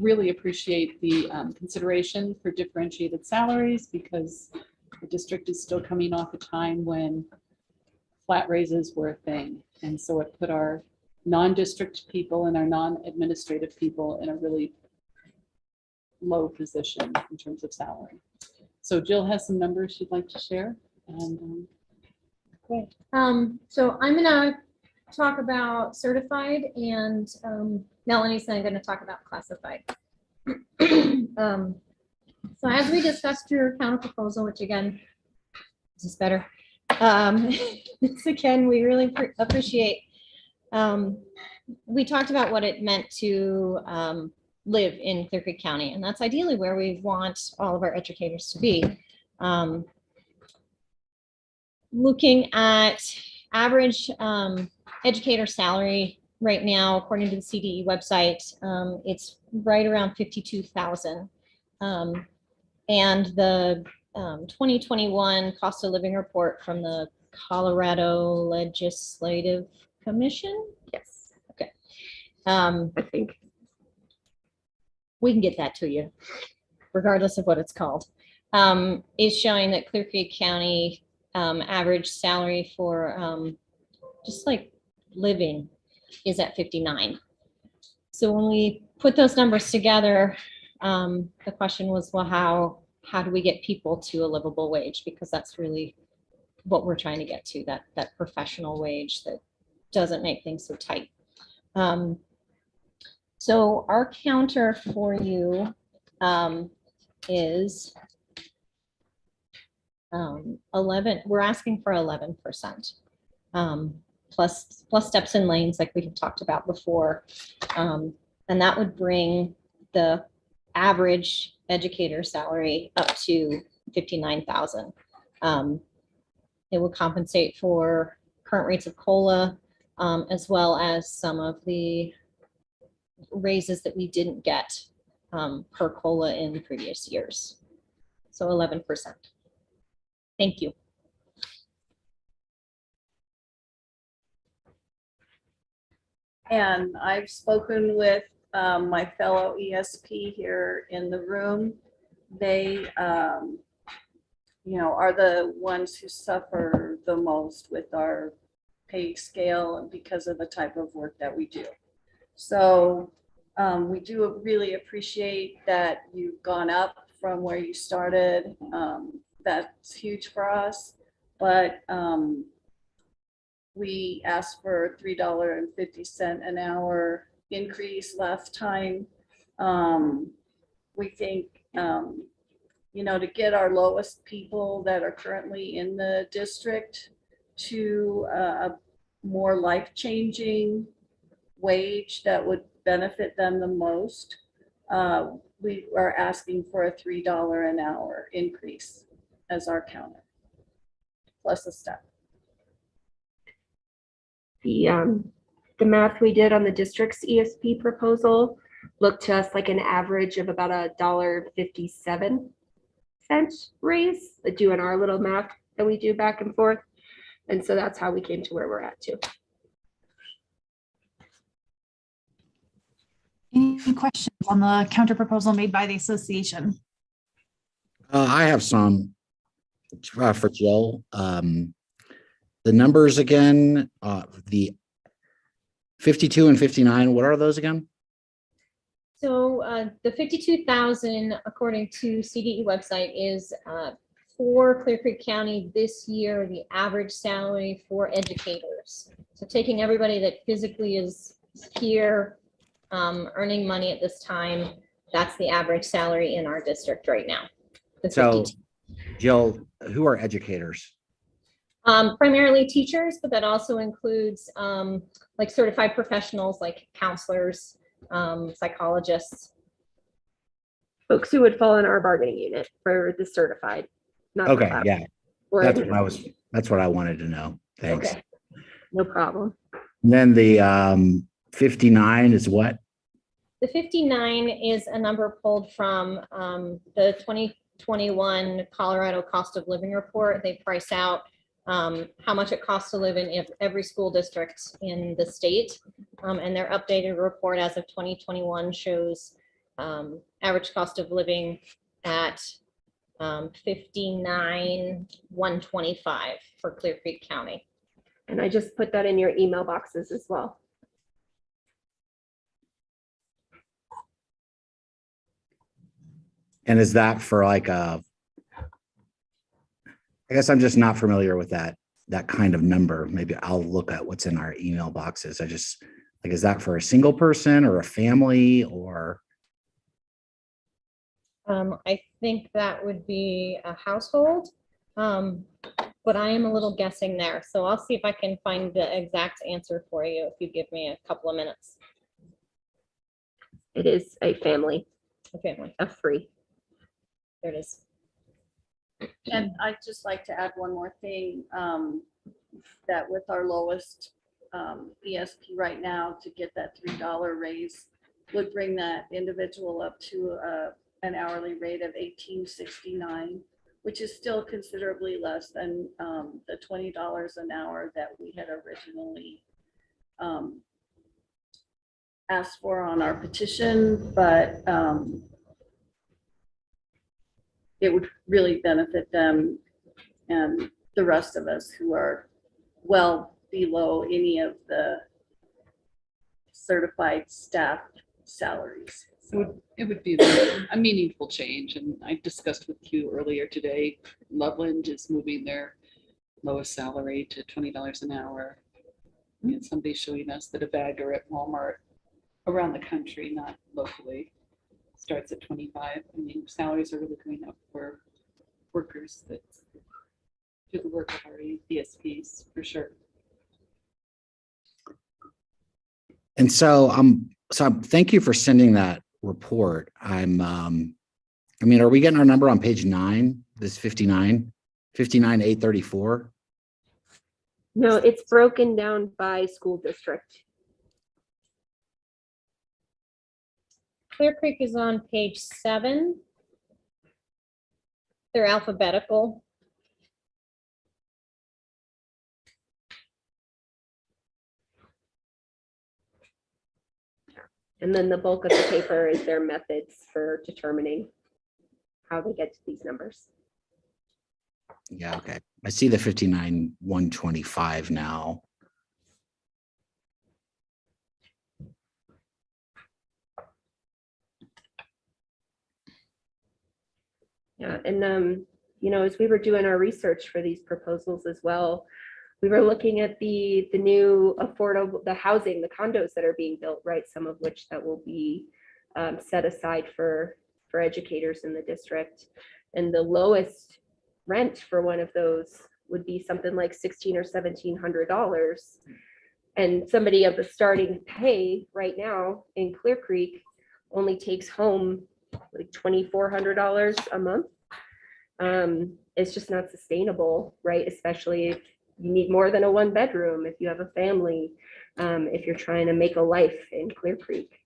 really appreciate the consideration for differentiated salaries, because the district is still coming off a time when flat raises were a thing. And so it put our non-district people and our non-administrative people in a really low position in terms of salary. So Jill has some numbers she'd like to share. And great. So I'm gonna talk about certified, and Melanie's then going to talk about classified. So as we discussed your counter proposal, which again, is this better? This again, we really appreciate. We talked about what it meant to live in Clear Creek County, and that's ideally where we want all of our educators to be. Looking at average educator salary right now, according to the CDE website, it's right around 52,000. And the 2021 cost of living report from the Colorado Legislative Commission. Yes. Okay. I think we can get that to you, regardless of what it's called. Is showing that Clear Creek County average salary for just like living is at 59. So when we put those numbers together, the question was, well, how do we get people to a livable wage? Because that's really what we're trying to get to, that professional wage that doesn't make things so tight. So our counter for you is 11. We're asking for 11%. Plus steps and lanes like we have talked about before. And that would bring the average educator salary up to 59,000. It would compensate for current rates of COLA, as well as some of the raises that we didn't get per COLA in previous years. So 11%. Thank you. And I've spoken with my fellow ESP here in the room. They, you know, are the ones who suffer the most with our pay scale because of the type of work that we do. So we do really appreciate that you've gone up from where you started. That's huge for us, but we asked for $3.50 an hour increase last time. We think, you know, to get our lowest people that are currently in the district to a more life-changing wage that would benefit them the most, we are asking for a $3 an hour increase as our counter, plus a step. The math we did on the district's ESP proposal looked to us like an average of about $1.57 raise, doing our little math that we do back and forth. And so that's how we came to where we're at too. Any questions on the counter proposal made by the association? I have some for Jill. The numbers again, the 52 and 59, what are those again? So the 52,000, according to CDE website, is for Clear Creek County this year, the average salary for educators. So taking everybody that physically is here earning money at this time, that's the average salary in our district right now. So Jill, who are educators? Primarily teachers, but that also includes like certified professionals like counselors, psychologists. Folks who would fall in our bargaining unit for the certified. Not Okay, the yeah. That's what I wanted to know. Thanks. Okay. No problem. And then the 59 is what? The 59 is a number pulled from the 2021 Colorado cost of living report. They price out how much it costs to live in every school district in the state. And their updated report as of 2021 shows average cost of living at 59,125 for Clear Creek County. And I just put that in your email boxes as well. And is that for like I guess I'm just not familiar with that kind of number. Maybe I'll look at what's in our email boxes. I just like, is that for a single person or a family or? I think that would be a household, but I am a little guessing there. So I'll see if I can find the exact answer for you if you give me a couple of minutes. It is a family A family. of 3. There it is. And I'd just like to add one more thing, that with our lowest ESP right now, to get that $3 raise would bring that individual up to an hourly rate of $18.69, which is still considerably less than the $20 an hour that we had originally asked for on our petition, but it would really benefit them and the rest of us who are well below any of the certified staff salaries. So it would be a meaningful change. And I discussed with you earlier today, Loveland is moving their lowest salary to $20 an hour. And somebody's showing us that a bagger at Walmart around the country, not locally, starts at 25. I mean, salaries are really going up for workers that do the work of our DSPs for sure. And so thank you for sending that report. I mean, are we getting our number on page 9? This 59,834? No, it's broken down by school district. Clear Creek is on page 7. They're alphabetical. And then the bulk of the paper is their methods for determining how they get to these numbers. Yeah, okay. I see the 59,125 now. Yeah, and as we were doing our research for these proposals as well, we were looking at the new affordable, the housing, the condos that are being built, right? Some of which that will be set aside for educators in the district. And the lowest rent for one of those would be something like $1,600 or $1,700. And somebody of the starting pay right now in Clear Creek only takes home like $2,400 a month. It's just not sustainable, right? Especially if you need more than a 1-bedroom, if you have a family, if you're trying to make a life in Clear Creek,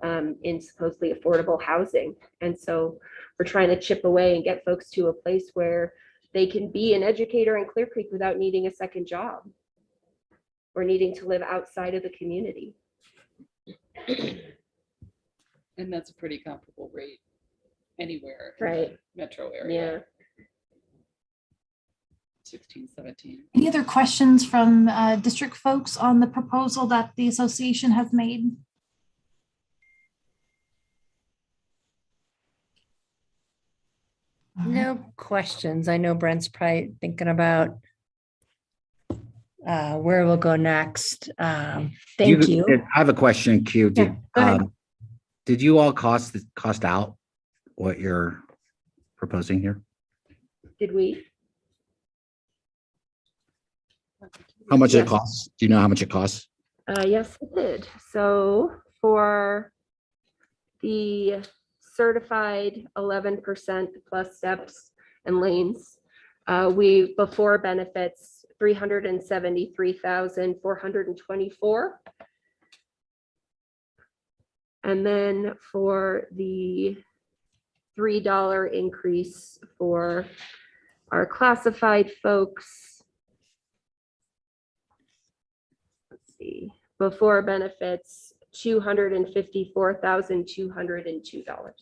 in supposedly affordable housing. And so we're trying to chip away and get folks to a place where they can be an educator in Clear Creek without needing a second job or needing to live outside of the community. And that's a pretty comparable rate anywhere. Right. In the metro area. Yeah. 16, 17. Any other questions from district folks on the proposal that the association has made? All right. No questions. I know Brent's probably thinking about where we'll go next. Thank you. I have a question, Q. Yeah, go ahead. Did you all cost out what you're proposing here? Did we? How much it Yes. costs? Do you know how much it costs? Yes, it did. So for the certified 11% plus steps and lanes, we before benefits 373,424. And then for the $3 increase for our classified folks, let's see, before benefits $254,202.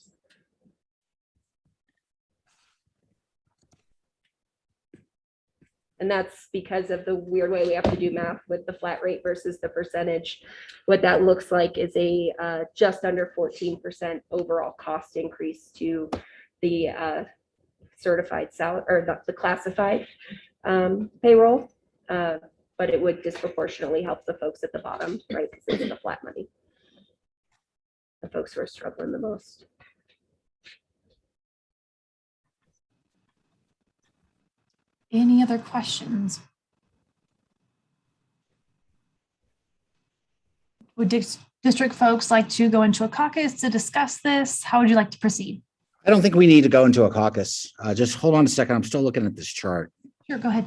And that's because of the weird way we have to do math with the flat rate versus the percentage. What that looks like is a just under 14% overall cost increase to the certified salary or the classified payroll. But it would disproportionately help the folks at the bottom, right? Because it's the flat money. The folks who are struggling the most. Any other questions? Would district folks like to go into a caucus to discuss this? How would you like to proceed? I don't think we need to go into a caucus. Just hold on a second. I'm still looking at this chart. Sure, go ahead.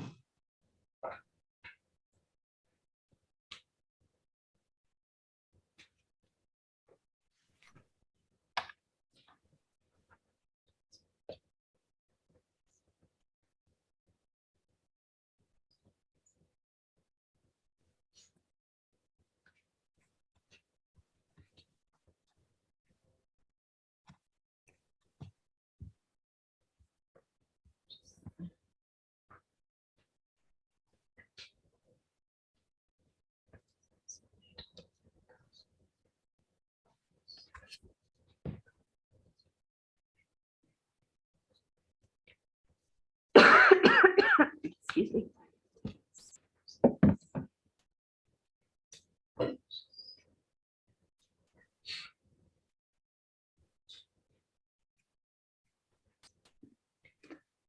Excuse me.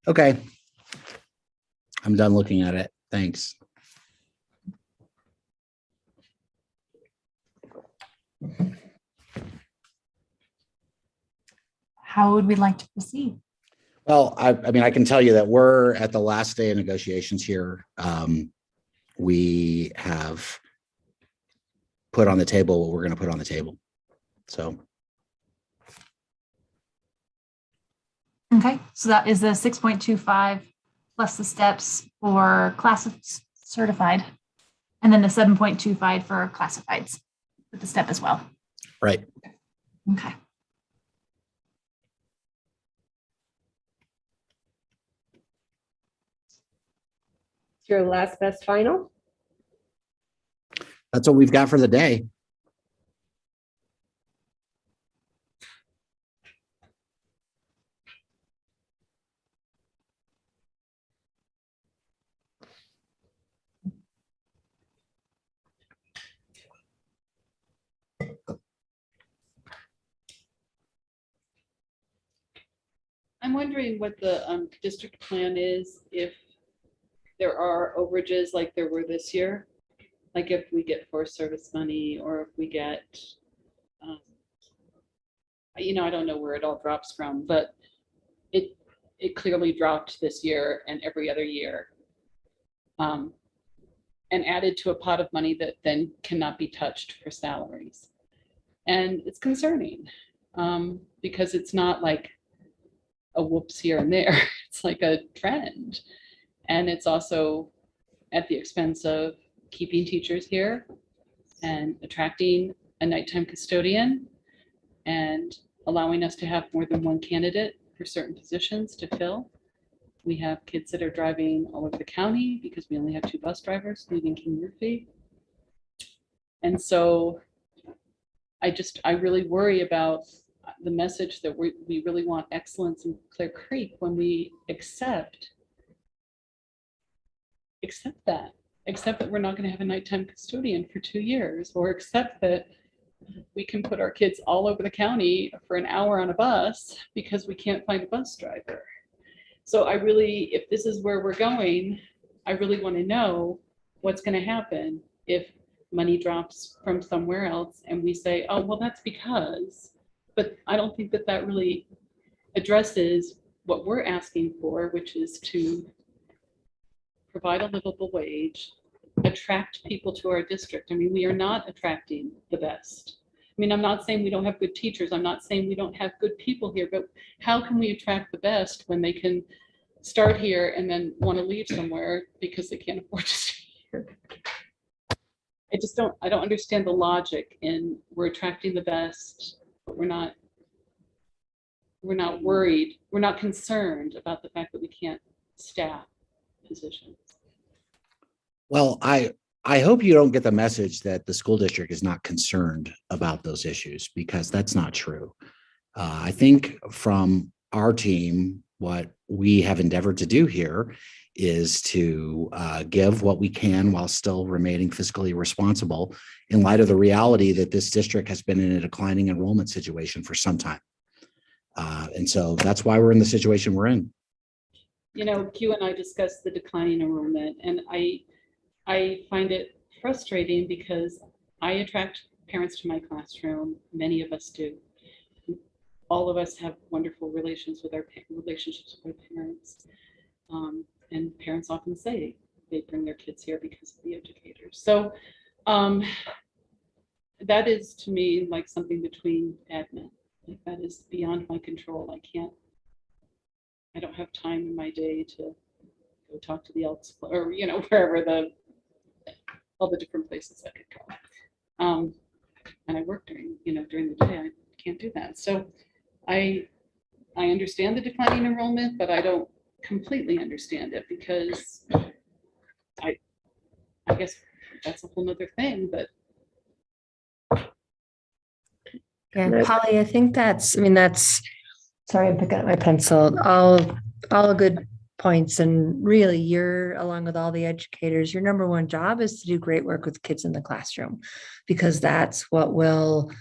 Okay. I'm done looking at it. Thanks. How would we like to proceed? Well, I mean, I can tell you that we're at the last day of negotiations here. We have put on the table what we're going to put on the table. So, Okay, so that is the 6.25 plus the steps for class certified, and then the 7.25 for classifieds with the step as well. right. Okay. It's your last best final. That's what we've got for the day. I'm wondering what the district plan is if there are overages like there were this year. Like if we get Forest Service money or if we get, I don't know where it all drops from, but it clearly dropped this year and every other year. And added to a pot of money that then cannot be touched for salaries. And it's concerning because it's not like a whoops here and there. It's like a trend. And it's also at the expense of keeping teachers here and attracting a nighttime custodian and allowing us to have more than one candidate for certain positions to fill. We have kids that are driving all over the county because we only have 2 bus drivers leaving King Murphy. And so I really worry about the message that we really want excellence in Clear Creek when we accept that we're not going to have a nighttime custodian for 2 years, or accept that we can put our kids all over the county for an hour on a bus because we can't find a bus driver. So if this is where we're going, I really want to know what's going to happen if money drops from somewhere else and we say, oh, well, that's because, but I don't think that really addresses what we're asking for, which is to provide a livable wage, attract people to our district. I mean, we are not attracting the best. I mean, I'm not saying we don't have good teachers. I'm not saying we don't have good people here, but how can we attract the best when they can start here and then want to leave somewhere because they can't afford to stay here? I don't understand the logic in we're attracting the best, but we're not worried, we're not concerned about the fact that we can't staff positions. Well, I hope you don't get the message that the school district is not concerned about those issues, because that's not true. I think from our team, what we have endeavored to do here is to give what we can while still remaining fiscally responsible in light of the reality that this district has been in a declining enrollment situation for some time. And so that's why we're in the situation we're in. You know, Q and I discussed the declining enrollment, and I find it frustrating because I attract parents to my classroom. Many of us do. All of us have wonderful relationships with our parents. And parents often say they bring their kids here because of the educators. So that is to me like something between admin. Like that is beyond my control. I don't have time in my day to go talk to the Elks or, you know, wherever all the different places I could go. And I work during the day. I can't do that. So I understand the declining enrollment, but I don't completely understand it because I guess that's a whole nother thing, but Yeah, Polly, I think that's, sorry, I'm picking up my pencil, all good points. And really, you're, along with all the educators, your number one job is to do great work with kids in the classroom, because that's what will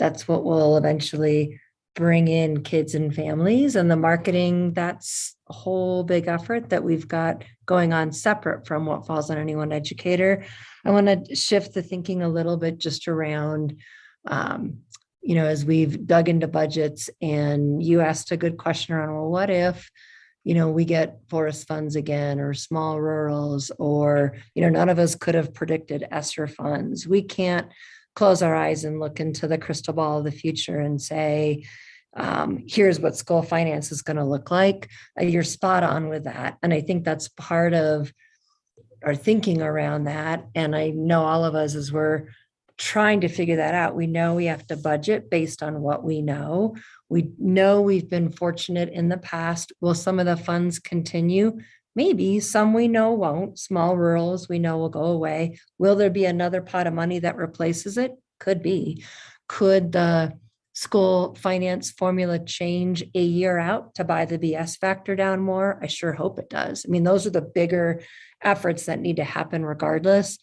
eventually bring in kids and families. And the marketing, that's a whole big effort that we've got going on separate from what falls on any one educator. I want to shift the thinking a little bit just around, as we've dug into budgets, and you asked a good question around, well, what if, we get forest funds again, or small rurals, or, none of us could have predicted ESSER funds. We can't close our eyes and look into the crystal ball of the future and say, here's what school finance is going to look like. You're spot on with that. And I think that's part of our thinking around that. And I know all of us, as we're trying to figure that out, we know we have to budget based on what we know. We know we've been fortunate in the past. Will some of the funds continue? Maybe. Some we know won't. Small rurals we know will go away. Will there be another pot of money that replaces it? Could be. Could the school finance formula change a year out to buy the BS factor down more? I sure hope it does. Those are the bigger efforts that need to happen regardless.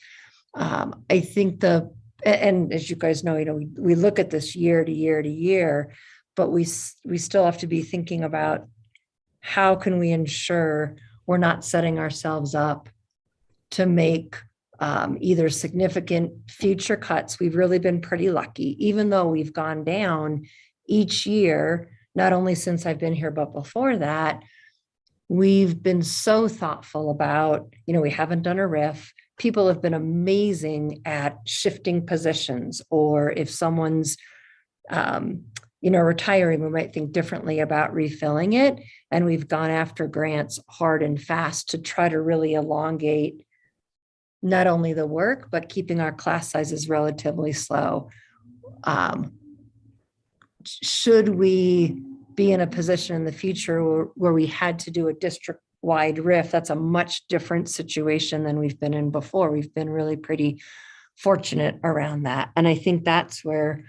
I think and as you guys know, we look at this year to year to year, but we still have to be thinking about how can we ensure we're not setting ourselves up to make either significant future cuts. We've really been pretty lucky, even though we've gone down each year, not only since I've been here, but before that. We've been so thoughtful about, we haven't done a RIF. People have been amazing at shifting positions, or if someone's, retiring, we might think differently about refilling it. And we've gone after grants hard and fast to try to really elongate not only the work, but keeping our class sizes relatively slow. Should we be in a position in the future where we had to do a district-wide RIF, that's a much different situation than we've been in before. We've been really pretty fortunate around that. And I think that's where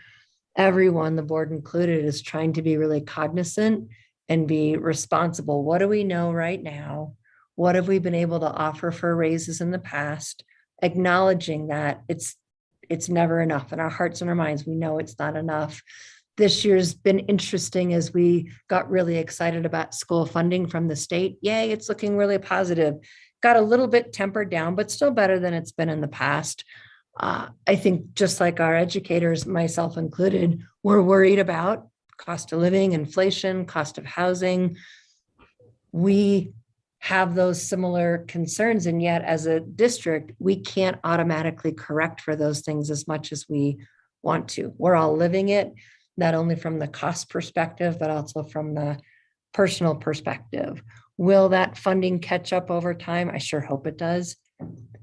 everyone, the board included, is trying to be really cognizant and be responsible. What do we know right now? What have we been able to offer for raises in the past? Acknowledging that it's never enough. In our hearts and our minds, we know it's not enough. This year's been interesting as we got really excited about school funding from the state. Yay, it's looking really positive. Got a little bit tempered down, but still better than it's been in the past. I think just like our educators, myself included, we're worried about cost of living, inflation, cost of housing. We have those similar concerns, and yet as a district, we can't automatically correct for those things as much as we want to. We're all living it, not only from the cost perspective, but also from the personal perspective. Will that funding catch up over time? I sure hope it does.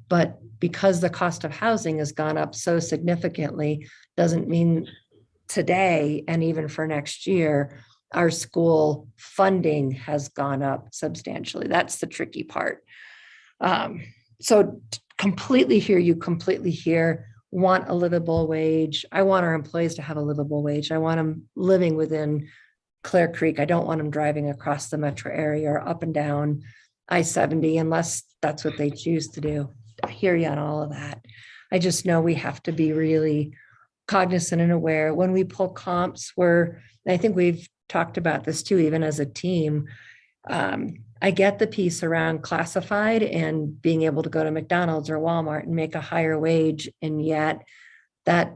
But because the cost of housing has gone up so significantly, doesn't mean today and even for next year, our school funding has gone up substantially. That's the tricky part. So completely hear you, completely hear, want a livable wage. I want our employees to have a livable wage. I want them living within Clear Creek. I don't want them driving across the metro area or up and down I-70 unless that's what they choose to do. I hear you on all of that. I just know we have to be really cognizant and aware when we pull comps where, and I think we've talked about this too, even as a team. I get the piece around classified and being able to go to McDonald's or Walmart and make a higher wage. And yet that,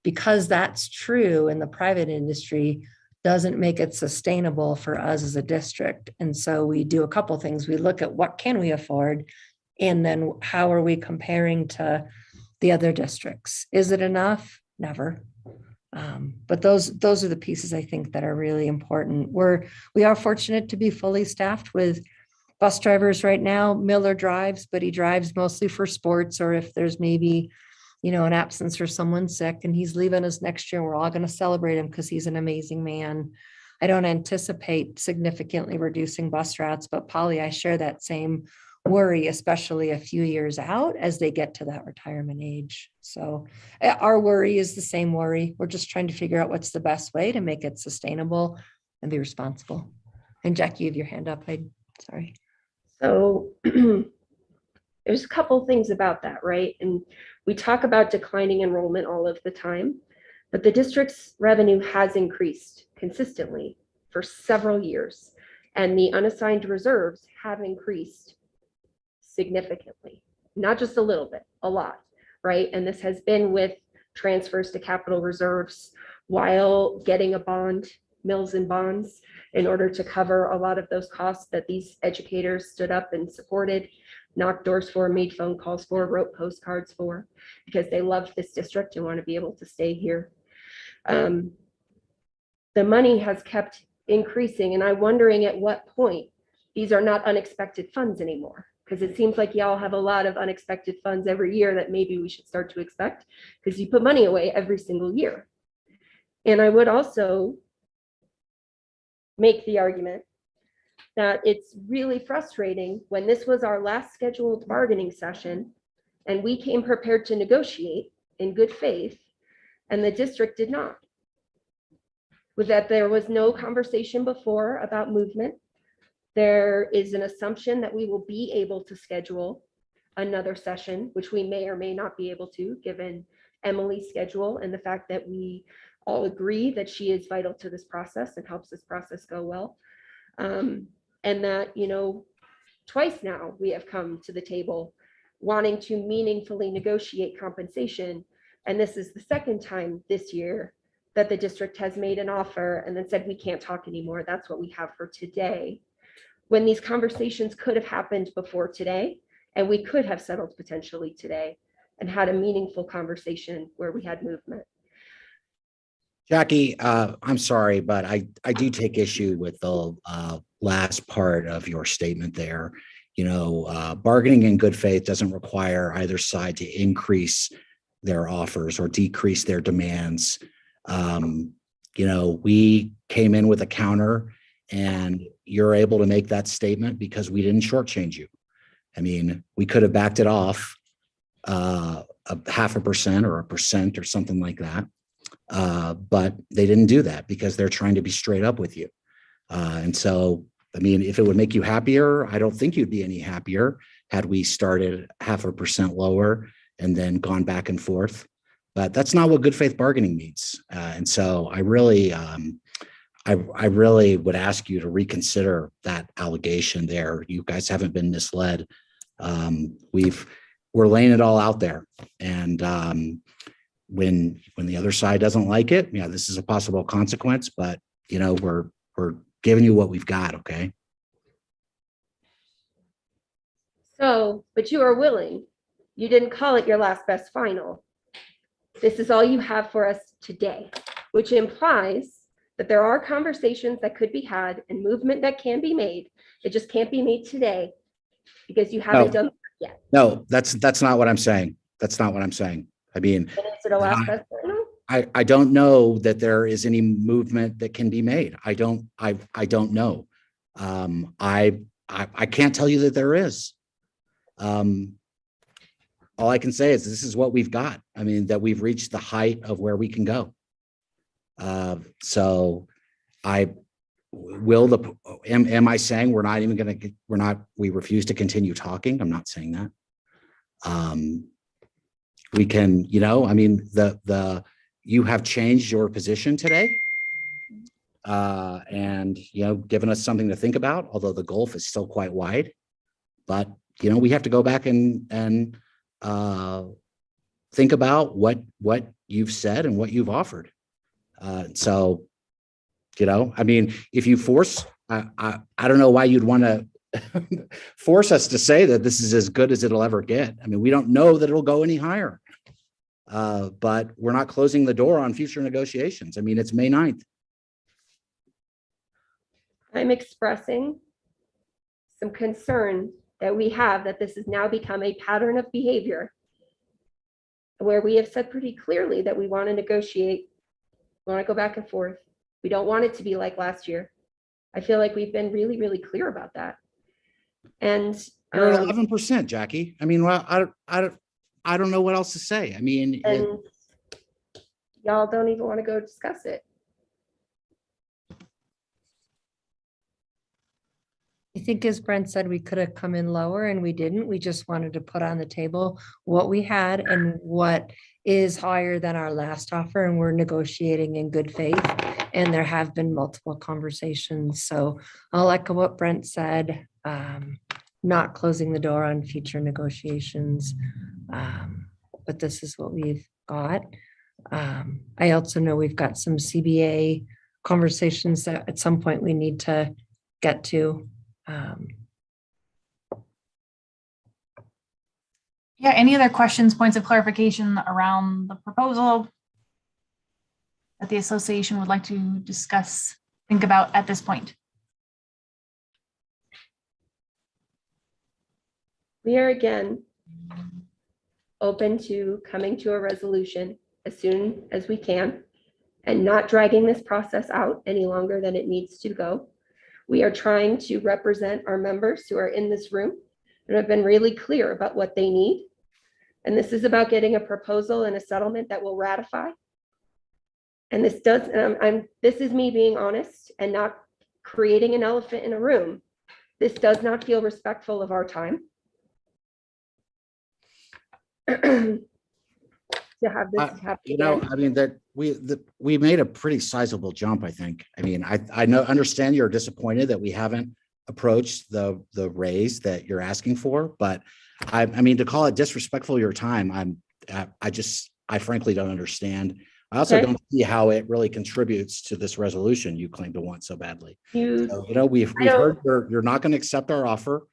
because that's true in the private industry, doesn't make it sustainable for us as a district. And so we do a couple things. We look at what can we afford, and then how are we comparing to the other districts? Is it enough? Never. But those are the pieces I think that are really important. We are fortunate to be fully staffed with bus drivers right now. Miller drives, but he drives mostly for sports, or if there's maybe, an absence or someone sick and he's leaving us next year, we're all going to celebrate him because he's an amazing man. I don't anticipate significantly reducing bus routes, but Polly, I share that same worry, especially a few years out as they get to that retirement age. So our worry is the same worry. We're just trying to figure out what's the best way to make it sustainable and be responsible. And Jackie, you have your hand up. Sorry. So there's a couple things about that, right? And we talk about declining enrollment all of the time, but the district's revenue has increased consistently for several years, and the unassigned reserves have increased significantly, not just a little bit, a lot, right? And this has been with transfers to capital reserves while getting a bond, mills and bonds, in order to cover a lot of those costs that these educators stood up and supported, knocked doors for, made phone calls for, wrote postcards for, because they love this district and want to be able to stay here. The money has kept increasing, and I'm wondering at what point these are not unexpected funds anymore, because it seems like y'all have a lot of unexpected funds every year that maybe we should start to expect, because you put money away every single year. And I would also make the argument that it's really frustrating when this was our last scheduled bargaining session and we came prepared to negotiate in good faith and the district did not. With that, there was no conversation before about movement. There is an assumption that we will be able to schedule another session, which we may or may not be able to, given Emily's schedule and the fact that we all agree that she is vital to this process and helps this process go well. And that, twice now we have come to the table wanting to meaningfully negotiate compensation. And this is the second time this year that the district has made an offer and then said, we can't talk anymore. That's what we have for today. When these conversations could have happened before today, and we could have settled potentially today and had a meaningful conversation where we had movement. Jackie, I'm sorry, but I do take issue with the last part of your statement there. Bargaining in good faith doesn't require either side to increase their offers or decrease their demands. We came in with a counter and you're able to make that statement because we didn't shortchange you. I mean, we could have backed it off a 0.5% or 1% or something like that. But they didn't do that because they're trying to be straight up with you. And so, I mean, if it would make you happier, I don't think you'd be any happier had we started 0.5% lower and then gone back and forth. But that's not what good faith bargaining means. And so I really would ask you to reconsider that allegation there. You guys haven't been misled. We're laying it all out there. And when the other side doesn't like it, this is a possible consequence, but we're giving you what we've got. Okay. So, but you are willing, you didn't call it your last best final. This is all you have for us today, which implies that there are conversations that could be had and movement that can be made. It just can't be made today because you haven't done the No, that's not what I'm saying. That's not what I'm saying. I mean, And is it a last best final? I don't know that there is any movement that can be made. I don't know. I can't tell you that there is. All I can say is this is what we've got. I mean, that we've reached the height of where we can go. So I will am I saying we're not even going to, we refuse to continue talking? I'm not saying that. We can, I mean, you have changed your position today. And, given us something to think about, although the gulf is still quite wide, but, we have to go back and think about what you've said and what you've offered. So, I mean, if you force, I don't know why you'd want to force us to say that this is as good as it'll ever get. I mean, we don't know that it'll go any higher, but we're not closing the door on future negotiations. I mean, it's May 9th. I'm expressing some concern that we have that this has now become a pattern of behavior where we have said pretty clearly that we want to negotiate, we want to go back and forth. We don't want it to be like last year. I feel like we've been really, really clear about that. And You're at 11%, Jackie. I mean, well, I don't know what else to say. I mean, y'all don't even want to go discuss it. I think as Brent said, we could have come in lower and we didn't. We just wanted to put on the table what we had and what is higher than our last offer, and we're negotiating in good faith. And there have been multiple conversations. So I'll echo what Brent said, not closing the door on future negotiations. But this is what we've got. I also know we've got some CBA conversations that at some point we need to get to. Yeah, any other questions, points of clarification around the proposal that the association would like to discuss, think about at this point? We are again open to coming to a resolution as soon as we can and not dragging this process out any longer than it needs to go. We are trying to represent our members who are in this room and have been really clear about what they need. And this is about getting a proposal and a settlement that will ratify. And this does, this is me being honest and not creating an elephant in a room. This does not feel respectful of our time. To have this happen. I mean, that we made a pretty sizable jump, I think. I mean, I understand you're disappointed that we haven't approached the raise that you're asking for, but I mean, to call it disrespectful of your time, I frankly don't understand. I also Okay. don't see how it really contributes to this resolution you claim to want so badly. You, So, we've heard you're not going to accept our offer.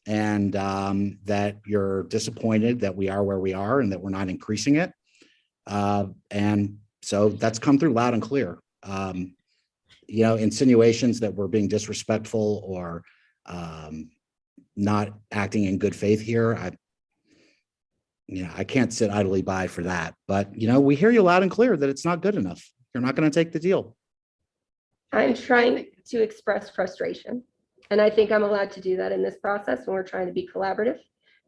And that you're disappointed that we are where we are and that we're not increasing it. And so that's come through loud and clear. Insinuations that we're being disrespectful or not acting in good faith here. I can't sit idly by for that. But, we hear you loud and clear that it's not good enough. You're not going to take the deal. I'm trying to express frustration. And I think I'm allowed to do that in this process when we're trying to be collaborative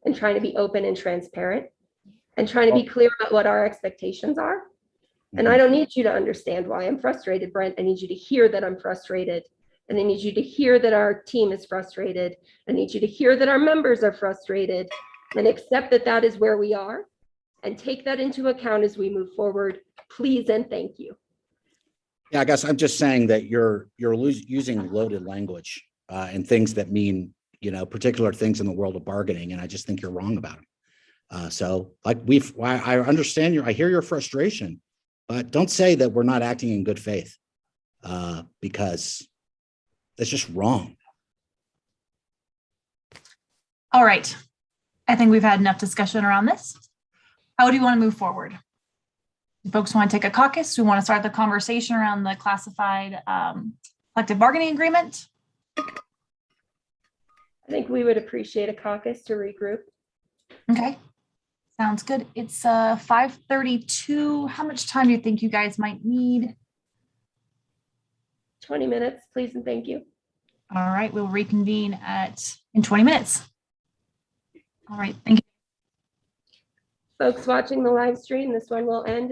and trying to be open and transparent and trying to be clear about what our expectations are. And I don't need you to understand why I'm frustrated, Brent. I need you to hear that I'm frustrated. And I need you to hear that our team is frustrated. I need you to hear that our members are frustrated and accept that that is where we are and take that into account as we move forward. Please and thank you. Yeah, I guess I'm just saying that you're using loaded language. And things that mean, particular things in the world of bargaining. And I just think you're wrong about it. So I understand I hear your frustration, but don't say that we're not acting in good faith because that's just wrong. All right. I think we've had enough discussion around this. How do you want to move forward? Do folks want to take a caucus? Do we want to start the conversation around the classified collective bargaining agreement? I think we would appreciate a caucus to regroup. Okay. Sounds good. It's 5:32. How much time do you think you guys might need? 20 minutes, please and thank you. All right, we'll reconvene in 20 minutes. All right, thank you. Folks watching the live stream, this one will end